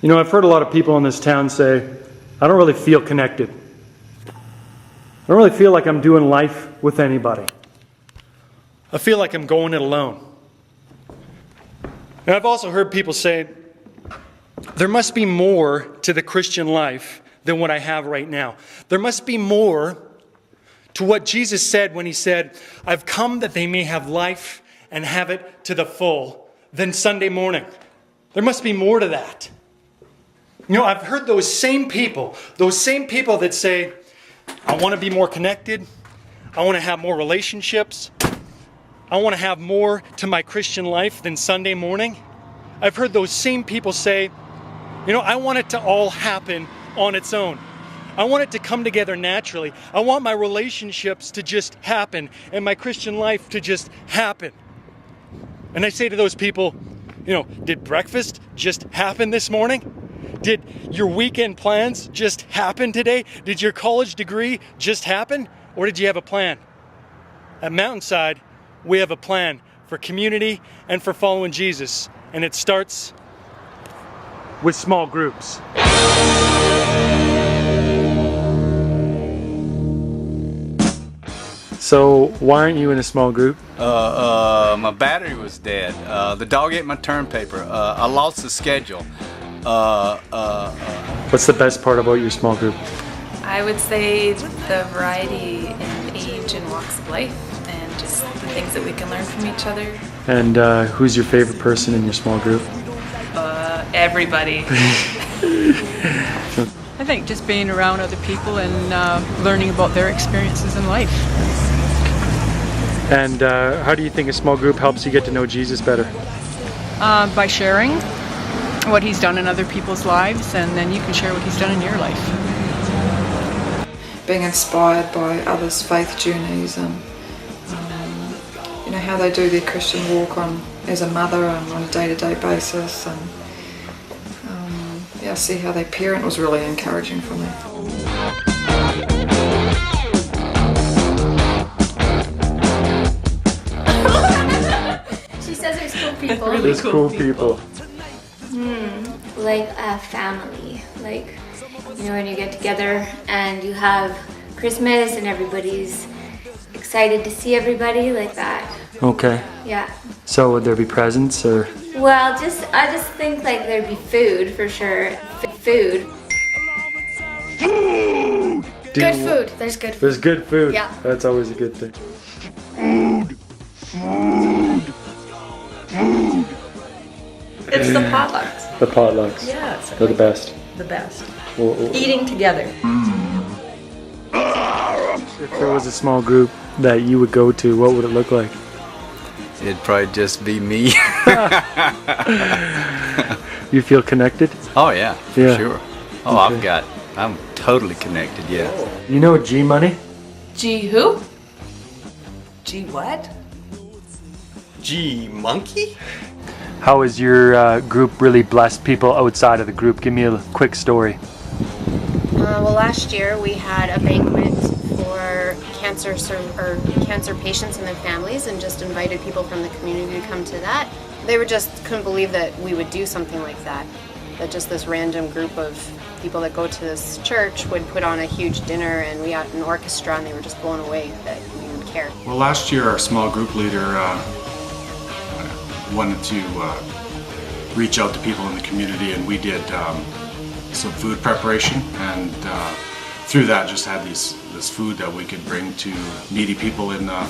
You know, I've heard a lot of people in this town say, I don't really feel connected. I don't really feel like I'm doing life with anybody. I feel like I'm going it alone. And I've also heard people say, there must be more to the Christian life than what I have right now. There must be more to what Jesus said when he said, I've come that they may have life and have it to the full than Sunday morning. There must be more to that. You know, I've heard those same people that say, I want to be more connected. I want to have more relationships. I want to have more to my Christian life than Sunday morning. I've heard those same people say, you know, I want it to all happen on its own. I want it to come together naturally. I want my relationships to just happen and my Christian life to just happen. And I say to those people, you know, did breakfast just happen this morning? Did your weekend plans just happen today? Did your college degree just happen? Or did you have a plan? At Mountainside, we have a plan for community and for following Jesus. And it starts with small groups. So why aren't you in a small group? My battery was dead. The dog ate my term paper. I lost the schedule. What's the best part about your small group? I would say the variety in age and walks of life and just the things that we can learn from each other. And who's your favorite person in your small group? Everybody. I think just being around other people and learning about their experiences in life. And how do you think a small group helps you get to know Jesus better? By sharing what he's done in other people's lives, and then you can share what he's done in your life. Being inspired by others' faith journeys and you know how they do their Christian walk as a mother and on a day-to-day basis, and yeah, see how they parent was really encouraging for me. She says there's cool people. There's cool people. Like a family. Like, you know, when you get together and you have Christmas and everybody's excited to see everybody, like that. Okay. Yeah. So would there be presents or? Well, I just think like there'd be food for sure. Food. Good food. There's good food. There's good food. Yeah. That's always a good thing. It's the potlucks. The potlucks. Yeah, They're the best. The best. Well, Eating together. if there was a small group that you would go to, what would it look like? It'd probably just be me. You feel connected? Oh yeah, for Yeah. sure. Oh, Okay. I'm totally connected, yeah. You know G Money? Gee, who? Gee, what? Gee, monkey? How has your group really blessed people outside of the group? Give me a quick story. Well, last year we had a banquet for cancer patients and their families, and just invited people from the community to come to that. They couldn't believe that we would do something like that. That just this random group of people that go to this church would put on a huge dinner, and we had an orchestra, and they were just blown away that we would care. Well, last year our small group leader wanted to reach out to people in the community, and we did some food preparation, and through that just had this food that we could bring to needy people in the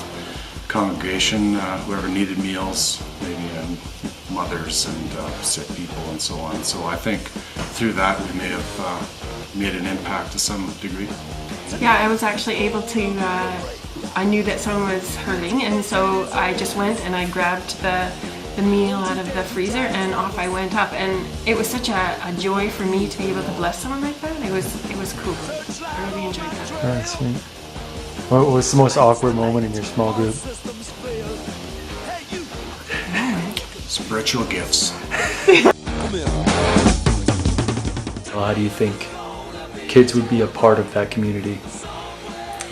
congregation, whoever needed meals, maybe mothers and sick people and so on. So I think through that we may have made an impact to some degree. Yeah, I was actually able to, I knew that someone was hurting, and so I just went and I grabbed the meal out of the freezer and off I went up, and it was such a joy for me to be able to bless someone like that. It was cool. I really enjoyed that. That's sweet. What was the most awkward moment in your small group? Spiritual gifts. Well, how do you think kids would be a part of that community?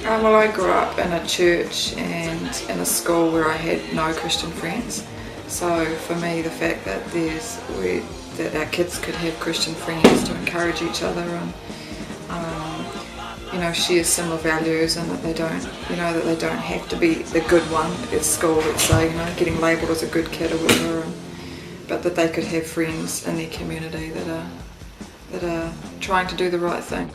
Well, I grew up in a church and in a school where I had no Christian friends. So for me, the fact that that our kids could have Christian friends to encourage each other and share similar values, and that they don't have to be the good one at school, let's say, getting labelled as a good kid or whatever, but that they could have friends in their community that are trying to do the right thing.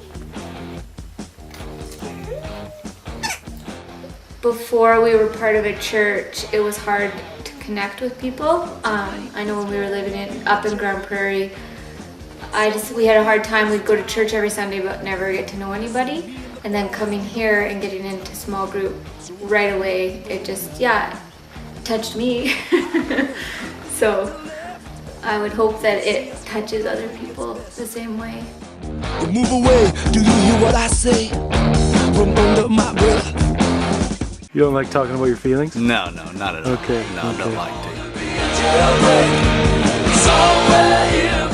Before we were part of a church, it was hard to connect with people. I know when we were living up in Grand Prairie, we had a hard time. We'd go to church every Sunday but never get to know anybody. And then coming here and getting into small group right away, it just, touched me. So I would hope that it touches other people the same way. Move away, do you hear what I say? From under my breath. You don't like talking about your feelings? No, not at all. Okay. No, I don't like to. Somewhere here.